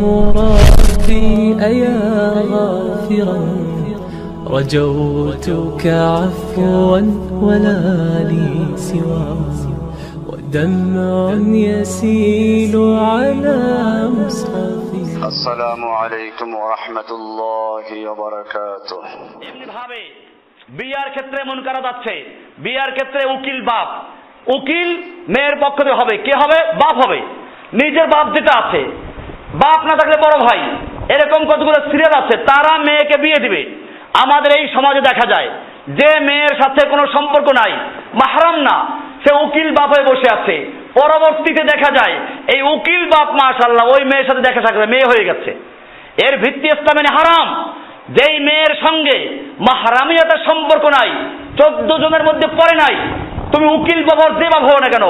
مرادي أيا غافرا رجوتك عفوا ولا لي سوى ودمع يسيل على مصحفي السلام عليكم ورحمة الله وبركاته এমনি ভাবে বিয়ার ক্ষেত্রে মন করা যাচ্ছে বিয়ার ক্ষেত্রে উকিল বাপ উকিল মেয়ের পক্ষ থেকে হবে কে হবে বাপ হবে নিজের বাপ যেটা আছে বাপ না থাকলে বড় ভাই এরকম কতগুলো সিরিয়াল আছে তারা মেয়েকে বিয়ে দিবে আমাদের এই সমাজে দেখা যায় যে মেয়ের সাথে কোনো সম্পর্ক নাই মাহরাম না সে উকিল বাপ হয়ে বসে আছে পরবর্তীতে দেখা যায় এই উকিল বাপ মাশাআল্লাহ ওই মেয়ের সাথে দেখা সাক্ষাৎ মেয়ে হয়ে গেছে এর ভিত্তি ইসলামে হারাম যেই মেয়ের সঙ্গে মাহরামিয়াতের সম্পর্ক নাই 14 জনের মধ্যে পড়ে নাই তুমি উকিল বাবার যে বাপ হও না কেন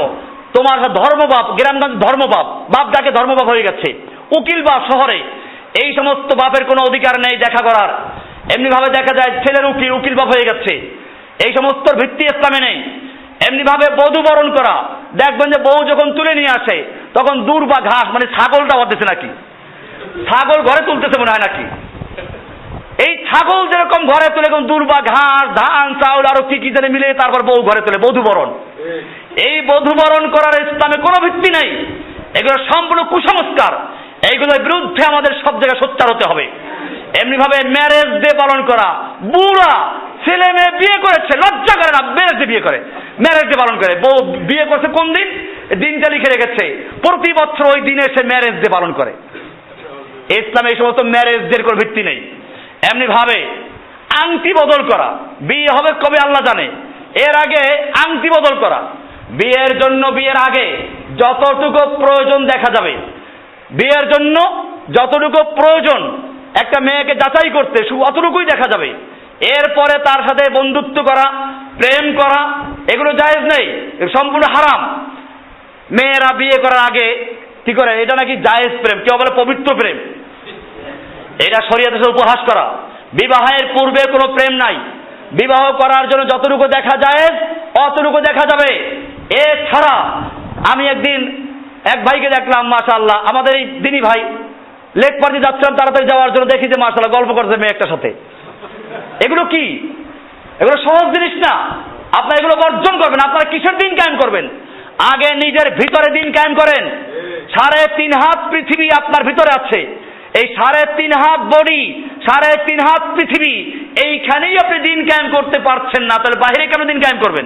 তোমার ধর্মবাপ গ্রামগঞ্জ ধর্মবাপ বাপ ডাকে ধর্মবাপ হয়ে গেছে উকিল বাপ শহরে এই সমস্ত বাপের কোনো অধিকার নেই দেখা করার এমনি ভাবে দেখা যায় ছেলের উকিল বাপ হয়ে গেছে এই সমস্ত ভিত্তি ইসলামে নেই এমনি ভাবে বধূ বরণ করা দেখবেন যে বউ যখন তুলে নিয়ে আসে তখন দূর বা ঘাস মানে ছাগলটা বাঁধতেছে নাকি ছাগল ঘরে তুলতেছে মনে হয় নাকি এই ছাগল যেরকম ঘরে তুলে দূর বা ঘাস ধান চাউল আরো কি জানে মিলে তারপর বউ ঘরে তুলে বধূ বরণ এই বধূ বরণ করার ইসলামে কোনো ভিত্তি নেই এগুলো সম্পূর্ণ কুসংস্কার এইগুলোর বিরুদ্ধে আমাদের সব জায়গায় সোচ্চার হতে হবে এমনি ভাবে ম্যারেজ ডে পালন করা বুড়া ছেলে মেয়ে বিয়ে করেছে লজ্জা করে না ম্যারেজ ডে বিয়ে করে ম্যারেজ ডে পালন করে বউ বিয়ে করছে কোন দিন দিনটা লিখে রেখেছে প্রতি বছর ওই দিনে সে ম্যারেজ ডে পালন করে ইসলামে এই সমস্ত ম্যারেজ ডের কোনো ভিত্তি নেই এমনি ভাবে আংটি বদল করা বিয়ে হবে কবে আল্লাহ জানে এর আগে আংটি বদল করা বিয়ের জন্য বিয়ের আগে যতটুকু প্রয়োজন দেখা যাবে বিয়ের জন্য যতটুকু প্রয়োজন একটা মেয়েকে যাচাই করতে শুধু অতটুকুই দেখা যাবে এরপরে তার সাথে বন্ধুত্ব করা প্রেম করা এগুলো জায়েজ নেই সম্পূর্ণ হারাম মেয়েরা বিয়ে করার আগে কি করে এটা নাকি জায়েজ প্রেম কেউ বলে পবিত্র প্রেম এটা শরীয়তে উপহাস করা বিবাহের পূর্বে কোনো প্রেম নাই বিবাহ করার জন্য যতটুকু দেখা যায় অতটুকু দেখা যাবে এছাড়া আমি একদিন এক ভাইকে দেখলাম মাশাআল্লাহ আমাদের এই দিনী ভাই লেক পার্টি যাচ্ছিলাম তাড়াতাড়ি যাওয়ার জন্য দেখি যে মাশাআল্লাহ গল্প করছে মেয়ে একটার সাথে এগুলো কি এগুলো সহজ জিনিস না আপনারা এগুলো বর্জন করবেন আপনারা কিসের দিন কায়েম করবেন আগে নিজের ভিতরে দিন কায়েম করেন 3.5 হাত পৃথিবী আপনার ভিতরে আছে এই 3.5 হাত বডি 3.5 হাত পৃথিবী এইখানেই আপনি দিন কায়েম করতে পারছেন না তাহলে বাইরে কেন দিন কায়েম করবেন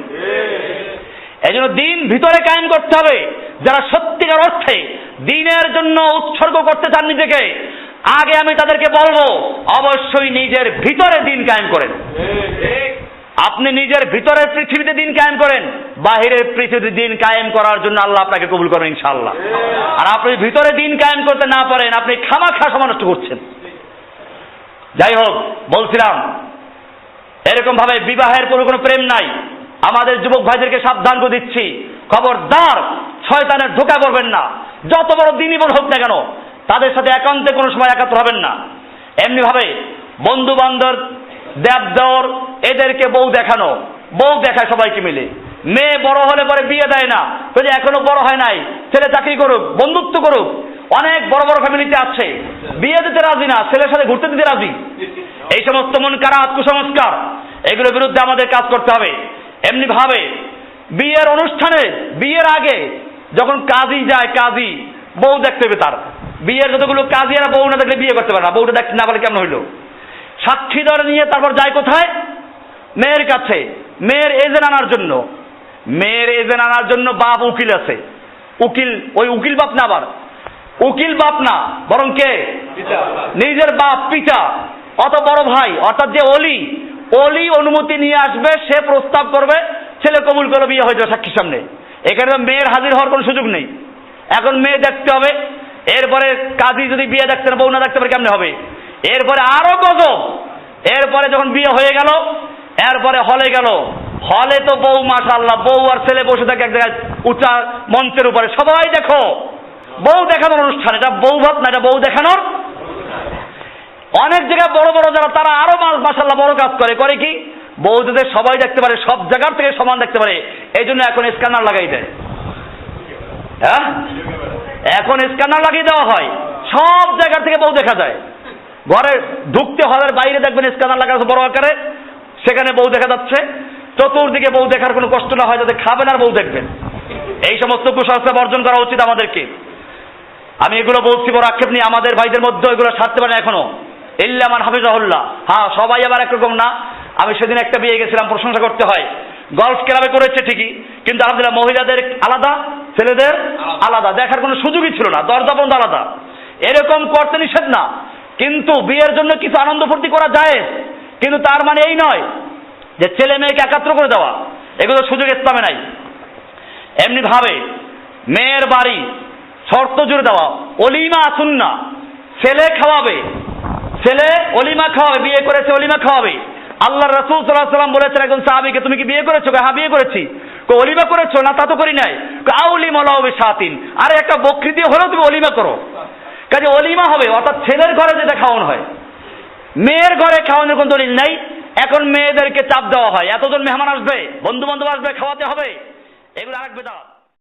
এই জন্য দিন ভিতরে কায়েম করতে হবে যারা সত্যিকার অর্থে দিনের জন্য উৎসর্গ করতে চান নিজেকে আগে আমি তাদেরকে বলবো অবশ্যই নিজের ভিতরে দিন কায়েম করেন আপনি নিজের ভিতরের পৃথিবীতে দিন কায়েম করেন বাহিরের পৃথিবীতে দিন কায়েম করার জন্য আল্লাহ আপনাকে কবুল করবেন ইনশাআল্লাহ আর আপনি ভিতরে দিন কায়েম করতে না পারেন আপনি খামাখা সময় নষ্ট করছেন যাই হোক বলছিলাম এরকম ভাবে বিবাহের কোনো প্রেম নাই আমাদের যুবক ভাইদেরকে সাবধান করে দিচ্ছি খবরদার শয়তানের ধোঁকা করবেন না যত বড় দিনই বড় হোক না কেন তাদের সাথে একান্তে কোনো সময় একাত্র হবেন না এমনি ভাবে বন্ধু বান্ধব দেবদর এদেরকে বউ দেখানো বউ দেখায় সবাইকে মিলে মেয়ে বড় হলে পরে বিয়ে দেয় না বলে এখনো বড় হয় নাই ছেলে চাকরি করুক বন্ধুত্ব করুক অনেক বড় বড় ফ্যামিলিতে আছে বিয়ে দিতে রাজি না ছেলের সাথে ঘুরতে দিতে রাজি এই সমস্ত মন কারাত কুসংস্কার এগুলোর বিরুদ্ধে আমাদের কাজ করতে হবে এমনি ভাবে বিয়ের অনুষ্ঠানে বিয়ের আগে যখন কাজী যায় কাজী বউ দেখতে হবে তার বিয়ের যতগুলো কাজীরা বউ না দেখলে বিয়ে করতে পারে না বউটা দেখতে না পারলে কেমন হইলো সাক্ষী ধরে নিয়ে তারপর যায় কোথায় মেয়ের কাছে মেয়ের এজেন্ট আনার জন্য মেয়ের এজেন্ট আনার জন্য বাপ উকিল আছে উকিল ওই উকিল বাপ না আবার উকিল বাপ না বরং কে নিজের বাপ পিতা অত বড় ভাই অর্থাৎ যে অলি অনুমতি নিয়ে আসবে সে প্রস্তাব করবে ছেলে কবুল করে বিয়ে হয়ে যাবে সাক্ষীর সামনে এখানে মেয়ের হাজির হওয়ার কোনো সুযোগ নেই এখন মেয়ে দেখতে হবে এরপরে কাজী যদি বিয়ে দেখতে না বউ না দেখতে পারে কেমনে হবে এরপরে আরো গজব এরপরে যখন বিয়ে হয়ে গেল এরপরে হলে গেল হলে তো বউ মাশাআল্লাহ বউ আর ছেলে বসে থাকে এক জায়গায় উঁচা মঞ্চের উপরে সবাই দেখো বউ দেখানোর অনুষ্ঠান এটা বউ ভাত না এটা বউ দেখানোর অনেক জায়গায় বড় বড় যারা তারা আরো মাশাআল্লাহ বড় কাজ করে কি বউ যাতে সবাই দেখতে পারে সব জায়গার থেকে সমান দেখতে পারে এই জন্য এখন স্ক্যানার লাগাই দেয় হ্যাঁ এখন স্ক্যানার লাগিয়ে দেওয়া হয় সব জায়গা থেকে বউ দেখা যায়। ঘরে ঢুকতে হলের বাইরে দেখবেন স্ক্যানার লাগা আছে বড় আকারে, সেখানে বউ দেখা যাচ্ছে। চতুর্দিকে বউ দেখার কোনো কষ্ট না হয়, যাতে খাবেন আর বউ দেখবেন। এই সমস্ত কুসংস্কার বর্জন করা উচিত আমাদেরকে। আমি এগুলো বলছি বড় আক্ষেপ নিয়ে, আমাদের ভাইদের মধ্যে এগুলো সারতে পারে এখনো, ইল্লা মান হাফিজাহুল্লাহ। হ্যাঁ, সবাই আবার একরকম না। আমি সেদিন একটা বিয়ে গেছিলাম, প্রশংসা করতে হয়, গলফ ক্লাবে করেছে ঠিকই, কিন্তু আলহামদুলিল্লাহ মহিলাদের আলাদা, ছেলেদের আলাদা, দেখার কোনো সুযোগই ছিল না, দরজা বন্ধ আলাদা। এরকম করতে নিষেধ না, কিন্তু বিয়ের জন্য কিছু আনন্দ ফুর্তি করা যায়, কিন্তু তার মানে এই নয় যে ছেলে মেয়েকে একাত্র করে দেওয়া, এগুলো সুযোগ ইসলামে নাই। এমনি ভাবে মেয়ের বাড়ি শর্ত জুড়ে দেওয়া, অলিমা সুন্নাহ, ছেলে খাওয়াবে, ছেলে অলিমা খাওয়াবে, বিয়ে করেছে অলিমা খাওয়াবে। আল্লাহ রাসূল সাল্লাল্লাহু আলাইহি ওয়াসাল্লাম বলেছেন একজন সাহাবীকে, তুমি কি বিয়ে করেছো? হ্যাঁ বিয়ে করেছি। অলিমা করেছো? না তা তো করি নাই। আউলিমা লাউ বিশাতিন, আরে একটা বকরি দিয়ে হলেও তুমি অলিমা করো। কাজে অলিমা হবে, অর্থাৎ ছেলের ঘরে যেটা খাওয়ানো হয়, মেয়ের ঘরে খাওয়ানোর কোনো দলিল নাই। এখন মেয়েদেরকে চাপ দেওয়া হয়, এতজন মেহমান আসবে, বন্ধু বান্ধব আসবে, খাওয়াতে হবে, এগুলো আরেক বেদাত।